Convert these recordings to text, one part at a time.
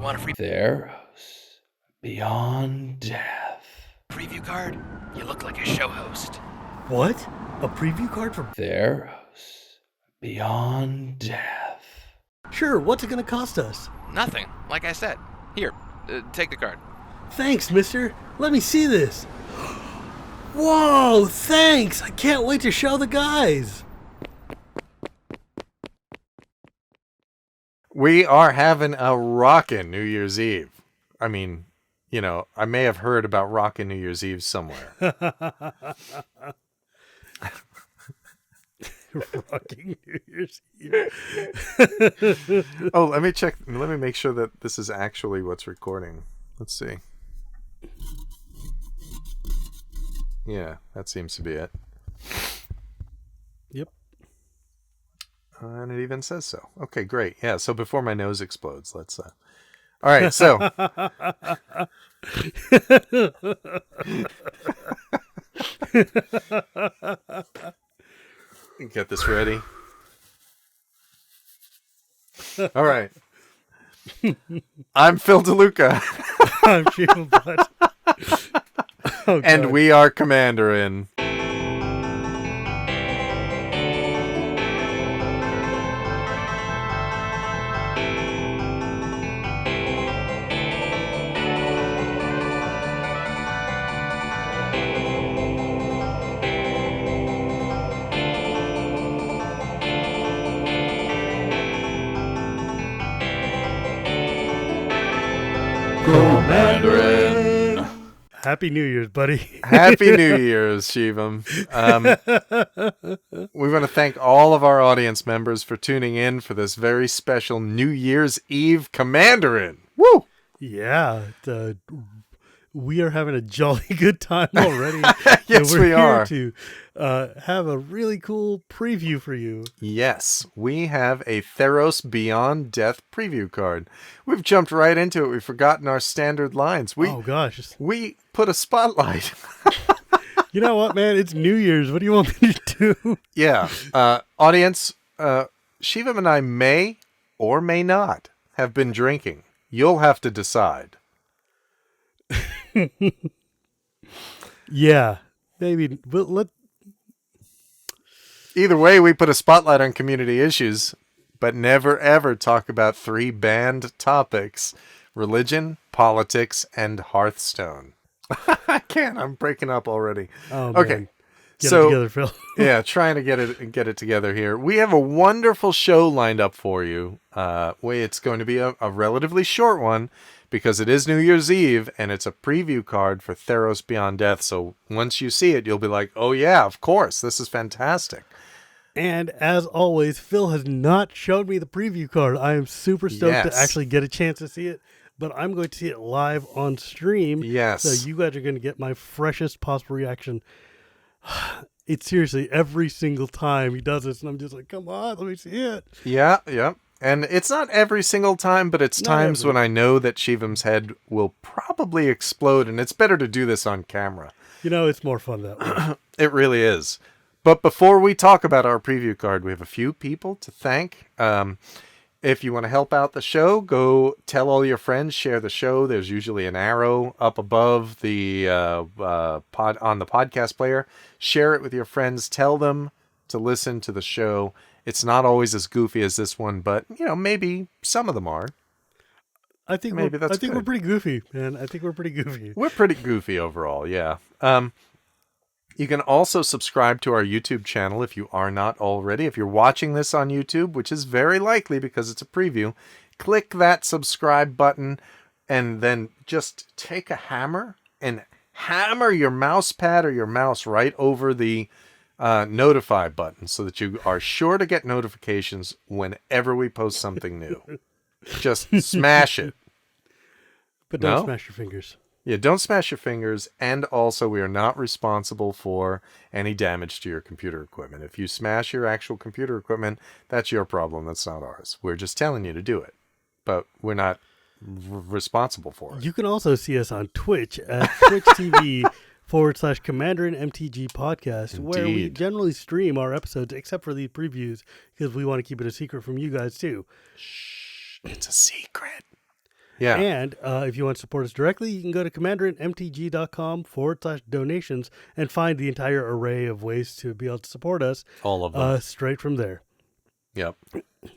want a free Theros Beyond Death. preview card? You look like a show host. What? A preview card for... Theros Beyond Death. Sure, what's it gonna cost us? Nothing. Like I said. Here, take the card. Thanks, mister. Let me see this. Whoa, thanks! I can't wait to show the guys. We are having a rockin' New Year's Eve. I mean, you know, I may have heard about rockin' New Year's Eve somewhere. Rocking New Year's Eve. Oh, let me check. Let me make sure that this is actually what's recording. Let's see. Yeah, that seems to be it. Yep. And it even says so. Okay, great. Yeah, so before my nose explodes, let's... All right, so... Get this ready. All right. I'm Phil DeLuca. I'm Shiva Butt. Oh, and God. we are Commander in... Commandarin. Happy New Year's, buddy. Happy New Year's, Shivam. We want to thank all of our audience members for tuning in for this very special New Year's Eve Commandarin. Woo! Yeah, we are having a jolly good time already. Yes, and we're we are. here to have a really cool preview for you. Yes, we have a Theros Beyond Death preview card. We've jumped right into it. We've forgotten our standard lines. Oh, gosh. We put a spotlight. You know what, man? It's New Year's. What do you want me to do? Yeah. Audience, Shivam and I may or may not have been drinking. You'll have to decide. Yeah, maybe. But Either way, we put a spotlight on community issues, but never ever talk about three banned topics: religion, politics, and Hearthstone. I can't. I'm breaking up already. Oh, Okay. man. Get So- it together, Phil. Yeah, trying to get it together here. We have a wonderful show lined up for you. It's going to be a relatively short one because it is New Year's Eve and it's a preview card for Theros Beyond Death. So once you see it, you'll be like, "Oh yeah, of course, this is fantastic." And as always, Phil has not showed me the preview card. I am super stoked to Yes. actually get a chance to see it, but I'm going to see it live on stream. Yes. So you guys are going to get my freshest possible reaction. It's seriously every single time he does this, and I'm just like, come on, let me see it. Yeah. And it's not every single time, but it's Not times every. when I know that Shivam's head will probably explode, and it's better to do this on camera. You know, it's more fun that way. It really is. But before we talk about our preview card, we have a few people to thank. If you want to help out the show, go tell all your friends, share the show. There's usually an arrow up above the pod on the podcast player. Share it with your friends. Tell them to listen to the show. It's not always as goofy as this one, but you know, maybe some of them are. I think Maybe that's we're good. pretty goofy, man. I think we're pretty goofy. We're pretty goofy overall, yeah. You can also subscribe to our YouTube channel if you are not already. If you're watching this on YouTube, which is very likely because it's a preview, click that subscribe button and then just take a hammer and hammer your mouse pad or your mouse right over the notify button so that you are sure to get notifications whenever we post something new. Just smash it. But don't No? smash your fingers. Yeah, don't smash your fingers, and also we are not responsible for any damage to your computer equipment. If you smash your actual computer equipment, that's your problem, that's not ours. We're just telling you to do it, but we're not responsible for it. You can also see us on Twitch at twitch.tv/CommanderInMTG podcast, where we Indeed. generally stream our episodes, except for these previews, because we want to keep it a secret from you guys, too. Shh, it's a secret. Yeah. And if you want to support us directly, you can go to commandermtg.com/donations and find the entire array of ways to be able to support us All of them. straight from there. Yep.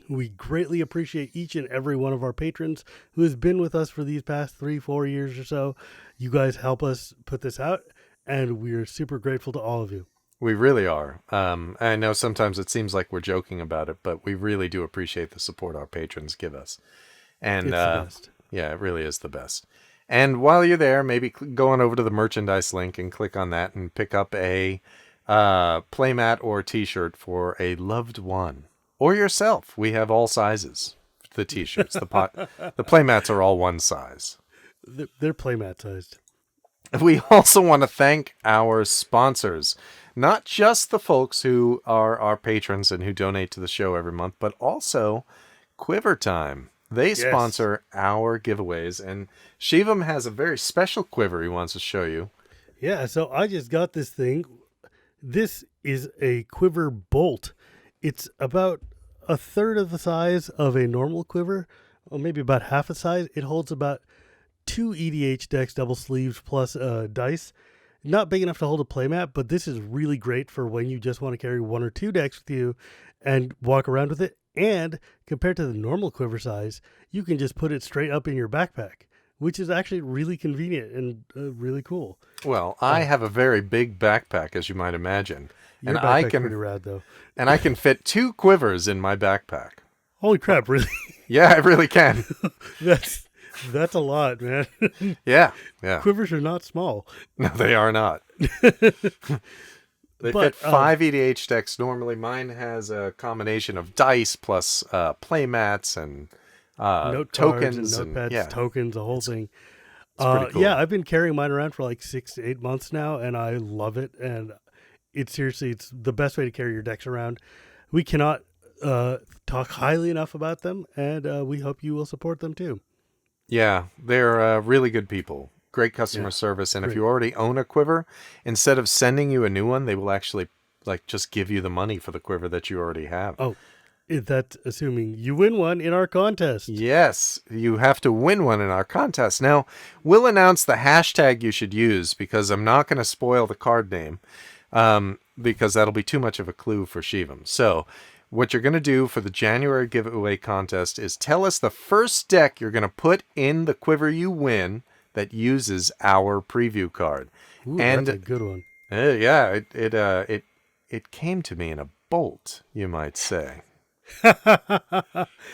We greatly appreciate each and every one of our patrons who has been with us for these past 3-4 years or so. You guys help us put this out, and we're super grateful to all of you. We really are. I know sometimes it seems like we're joking about it, but we really do appreciate the support our patrons give us. And It's the best. yeah, it really is the best. And while you're there, maybe go on over to the merchandise link and click on that and pick up a playmat or t-shirt for a loved one or yourself. We have all sizes. The t-shirts, the playmats are all one size. They're playmat sized. We also want to thank our sponsors, not just the folks who are our patrons and who donate to the show every month, but also Quiver Time. They sponsor our giveaways, and Shivam has a very special quiver he wants to show you. Yeah, so I just got this thing. This is a Quiver bolt. It's about a third of the size of a normal quiver, or maybe about half the size. It holds about 2 EDH decks, double sleeves, plus dice. Not big enough to hold a playmat, but this is really great for when you just want to carry 1 or 2 decks with you and walk around with it. And compared to the normal quiver size, you can just put it straight up in your backpack, which is actually really convenient and really cool. Well, I have a very big backpack, as you might imagine. Your And backpack's pretty rad, though. And I can fit 2 quivers in my backpack. Holy crap, really? Yeah, I really can. That's a lot, man. Yeah. Quivers are not small. No, they are not. They fit 5 EDH decks normally. Mine has a combination of dice plus playmats and note tokens cards and notepads, tokens, the whole thing. It's pretty cool. Yeah, I've been carrying mine around for like 6 to 8 months now, and I love it. And it's the best way to carry your decks around. We cannot talk highly enough about them, and we hope you will support them too. Yeah, they're really good people. Great customer service. And if you already own a quiver, instead of sending you a new one, they will actually just give you the money for the quiver that you already have. Oh, that's assuming you win one in our contest. Yes, you have to win one in our contest. Now, we'll announce the hashtag you should use because I'm not going to spoil the card name because that'll be too much of a clue for Shivam. So what you're going to do for the January giveaway contest is tell us the first deck you're going to put in the quiver you win that uses our preview card. Ooh, and that's a good one. Yeah, it came to me in a bolt, you might say.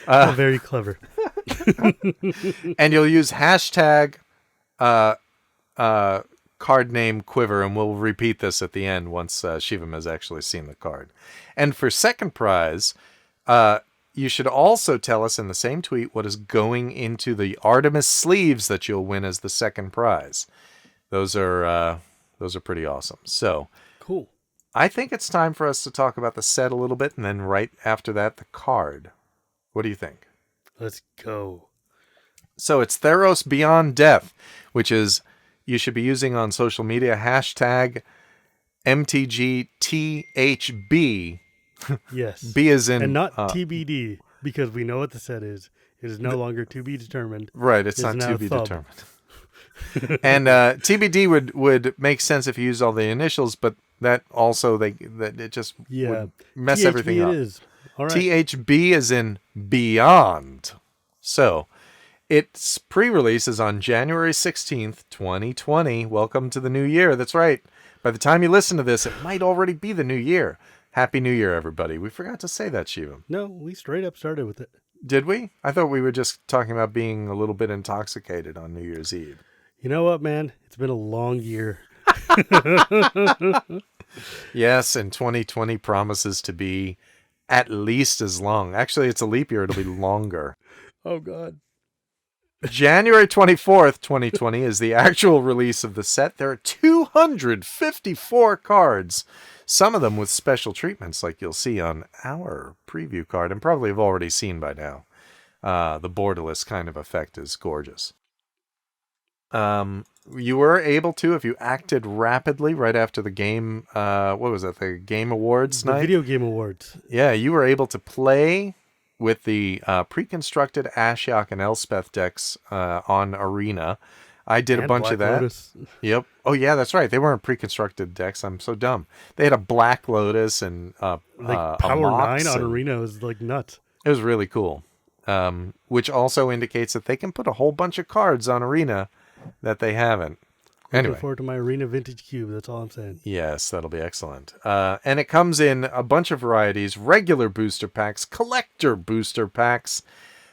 Very clever. And you'll use hashtag card name Quiver, and we'll repeat this at the end once Shivam has actually seen the card. And for second prize, you should also tell us in the same tweet what is going into the Artemis sleeves that you'll win as the second prize. Those are pretty awesome. So cool. I think it's time for us to talk about the set a little bit, and then right after that, the card. What do you think? Let's go. So it's Theros Beyond Death, which is you should be using on social media hashtag MTGTHB. Yes. B as in... And not TBD, because we know what the set is. It is no longer to be determined. Right, it's not to be determined. And TBD would make sense if you use all the initials, but that also it just would mess THB everything up. It is. All right. THB is in Beyond. So its pre-release is on January 16th, 2020. Welcome to the new year. That's right. By the time you listen to this, it might already be the new year. Happy New Year, everybody. We forgot to say that, Shivam. No, we straight up started with it. Did we? I thought we were just talking about being a little bit intoxicated on New Year's Eve. You know what, man? It's been a long year. Yes, and 2020 promises to be at least as long. Actually, it's a leap year. It'll be longer. Oh, God. January 24th, 2020 is the actual release of the set. There are 254 cards, some of them with special treatments like you'll see on our preview card and probably have already seen by now. The borderless kind of effect is gorgeous. You were able to, if you acted rapidly right after the game, what was it, the Game Awards night? The Video Game Awards. Yeah, you were able to play with the pre-constructed Ashiok and Elspeth decks on Arena. I did a And bunch Black of that. Lotus. Yep. Oh yeah, that's right. They weren't pre-constructed decks. I'm so dumb. They had a Black Lotus and Like a Power Mox 9 on and- Arena is like nuts. It was really cool. Which also indicates that they can put a whole bunch of cards on Arena that they haven't. Anyway. Looking forward to my Arena Vintage Cube. That's all I'm saying. Yes, that'll be excellent. And it comes in a bunch of varieties: regular booster packs, collector booster packs,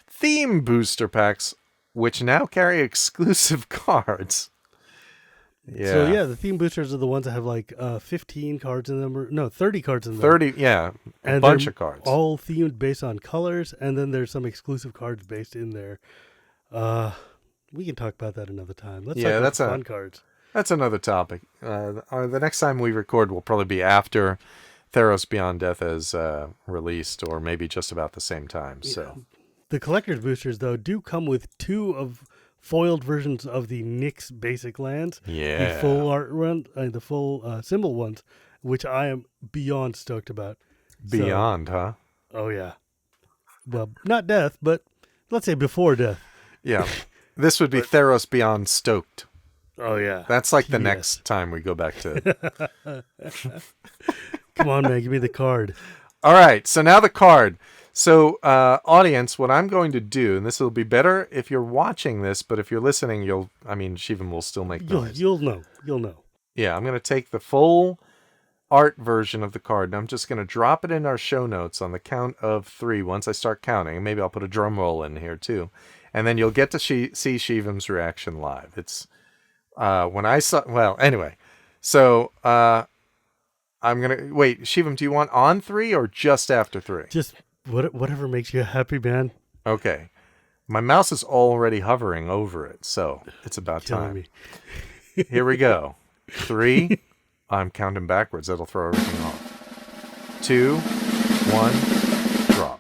theme booster packs, which now carry exclusive cards. Yeah. So yeah, the theme boosters are the ones that have like 15 cards in them, or no, 30 cards in them. 30, yeah, a And bunch they're of cards. all themed based on colors, and then there's some exclusive cards based in there. We can talk about that another time. Let's talk about fun cards. That's another topic. The next time we record will probably be after Theros Beyond Death is released, or maybe just about the same time. So the collector's boosters, though, do come with 2 of foiled versions of the Nyx basic lands. yeah, The full art run, the full symbol ones, which I am beyond stoked about. Beyond, huh? Oh yeah. Well, not death, but let's say before death. Yeah. This would be Theros Beyond Stoked. Oh yeah. That's like the Yes. next time we go back to. Come on, man, give me the card. All right. So now the card. So, audience, what I'm going to do, and this will be better if you're watching this, but if you're listening, Shivam will still make noise. You'll know. You'll know. Yeah, I'm going to take the full art version of the card, and I'm just going to drop it in our show notes on the count of 3 once I start counting. Maybe I'll put a drum roll in here, too. And then you'll get to see Shivam's reaction live. It's when I saw... Well, anyway. So, I'm going to... Wait, Shivam, do you want on 3 or just after 3? Just whatever makes you happy, man. Okay. My mouse is already hovering over it, so it's about Killing time. me. Here we go. 3. I'm counting backwards. That'll throw everything off. 2, 1, drop.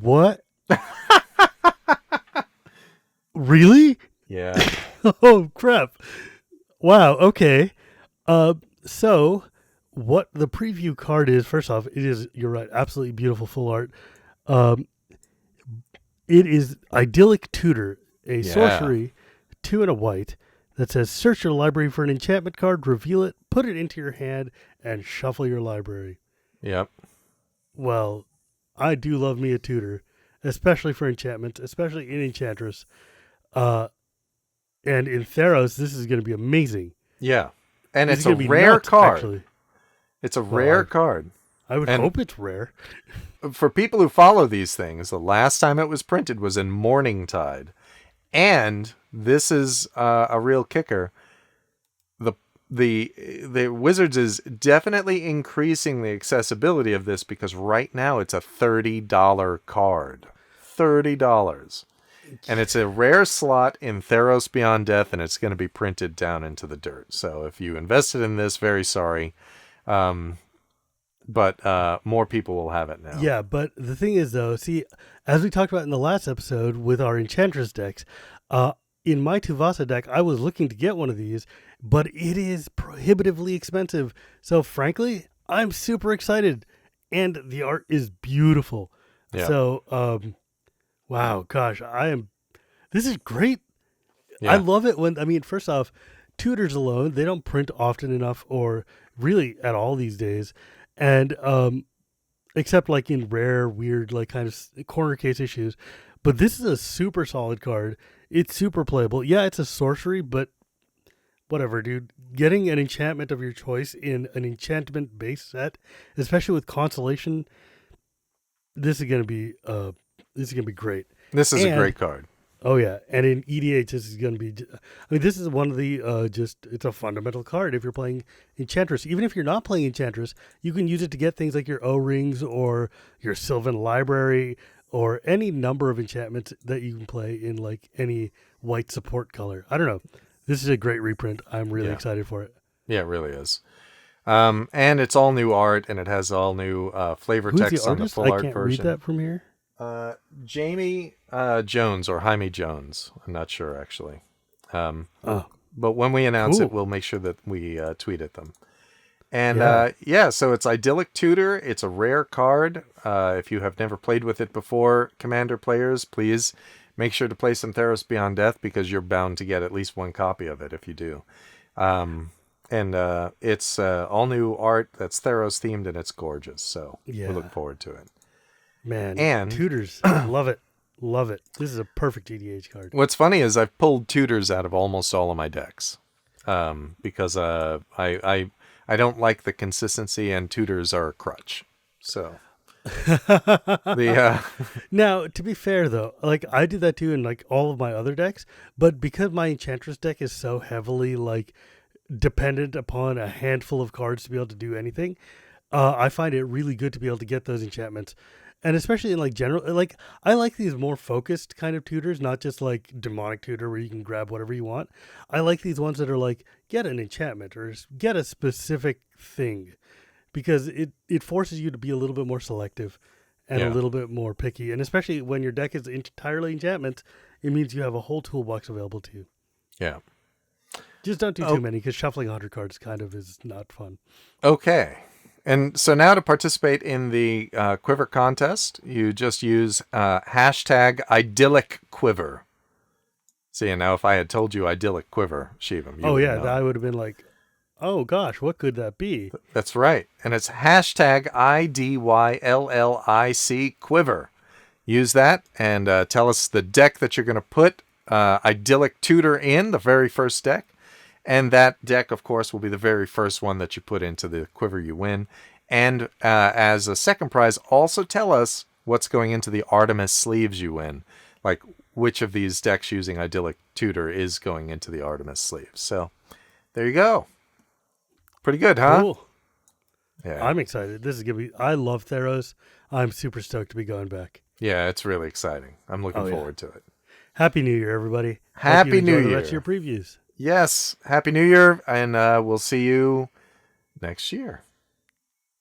What? Really? Yeah. Oh crap! Wow. Okay. So what the preview card is? First off, it is. You're right. Absolutely beautiful full art. It is idyllic tutor, a sorcery, 2 and a white that says search your library for an enchantment card, reveal it, put it into your hand, and shuffle your library. Yep. Well, I do love me a tutor, especially for enchantments, especially in Enchantress. And in Theros, this is going to be amazing. Yeah. And This it's is a gonna be rare nuts, card. actually. It's a rare card. I would And- hope it's rare. For people who follow these things, the last time it was printed was in Morningtide. And this is a real kicker. The Wizards is definitely increasing the accessibility of this because right now it's a $30 card. $30. And it's a rare slot in Theros Beyond Death, and it's going to be printed down into the dirt. So if you invested in this, very sorry. But more people will have it now. Yeah, but the thing is, though, see, as we talked about in the last episode with our Enchantress decks, in my Tuvasa deck, I was looking to get one of these, but it is prohibitively expensive. So, frankly, I'm super excited, and the art is beautiful. Yeah. So, wow, gosh, this is great. Yeah. I love it when, first off, tutors alone, they don't print often enough or really at all these days. And, except like in rare, weird, like kind of corner case issues. But this is a super solid card. It's super playable. Yeah, it's a sorcery, but whatever, dude. Getting an enchantment of your choice in an enchantment base set, especially with Constellation, this is gonna be great. This is a And- great card. Oh yeah, and in EDH, this is going to be. This is one of the it's a fundamental card if you're playing Enchantress. Even if you're not playing Enchantress, you can use it to get things like your O-rings or your Sylvan Library or any number of enchantments that you can play in like any white support color. I don't know. This is a great reprint. I'm really excited for it. Yeah, it really is. And it's all new art, and it has all new flavor Who's text the on the artist? full I art can't version. read that from here. Jamie Jones or Jaime Jones. I'm not sure, actually. Oh, But when we announce Cool. it, we'll make sure that we tweet at them. And so it's Idyllic Tutor. It's a rare card. If you have never played with it before, Commander players, please make sure to play some Theros Beyond Death, because you're bound to get at least one copy of it if you do. It's all new art that's Theros themed, and it's gorgeous. So we look forward to it. Man, and tutors, love it. Love it. This is a perfect EDH card. What's funny is I've pulled tutors out of almost all of my decks, because I don't like the consistency, and tutors are a crutch. So Now, to be fair though, like I did that too in like all of my other decks, but because my Enchantress deck is so heavily like dependent upon a handful of cards to be able to do anything, I find it really good to be able to get those enchantments. And especially in like general, like I like these more focused kind of tutors, not just like demonic tutor where you can grab whatever you want. I like these ones that are like, get an enchantment or get a specific thing, because it forces you to be a little bit more selective and a little bit more picky. And especially when your deck is entirely enchantments, it means you have a whole toolbox available to you. Yeah. Just don't do too many, because shuffling 100 cards kind of is not fun. Okay. And so now to participate in the Quiver contest, you just use hashtag Idyllic Quiver. See, and now if I had told you Idyllic Quiver, Shivam, you would know. I would have been like, oh gosh, what could that be? That's right. And it's hashtag IDYLLIC Quiver. Use that and tell us the deck that you're going to put Idyllic Tutor in, the very first deck. And that deck, of course, will be the very first one that you put into the Quiver you win. And as a second prize, also tell us what's going into the Artemis sleeves you win. Like, which of these decks using Idyllic Tutor is going into the Artemis sleeves. So, there you go. Pretty good, huh? Cool. Yeah. I'm excited. This is going to be... I love Theros. I'm super stoked to be going back. Yeah, it's really exciting. I'm looking forward to it. Happy New Year, everybody. Happy New Year. The rest of your previews. Yes. Happy New Year, and we'll see you next year.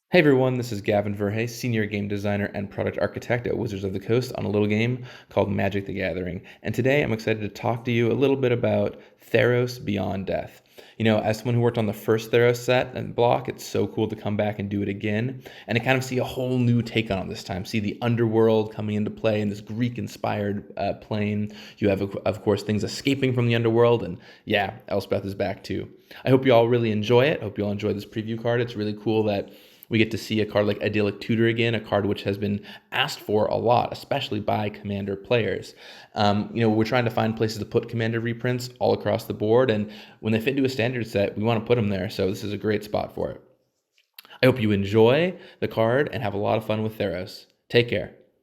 Hey everyone, this is Gavin Verhey, Senior Game Designer and Product Architect at Wizards of the Coast on a little game called Magic the Gathering. And today I'm excited to talk to you a little bit about Theros Beyond Death. You know, as someone who worked on the first Theros set and block, it's so cool to come back and do it again and to kind of see a whole new take on it this time. See the underworld coming into play in this Greek-inspired plane. You have, of course, things escaping from the underworld, and yeah, Elspeth is back too. I hope you all really enjoy it. I hope you all enjoy this preview card. It's really cool that we get to see a card like Idyllic Tutor again, a card which has been asked for a lot, especially by Commander players. We're trying to find places to put Commander reprints all across the board, and when they fit into a standard set, we want to put them there, so this is a great spot for it. I hope you enjoy the card and have a lot of fun with Theros. Take care.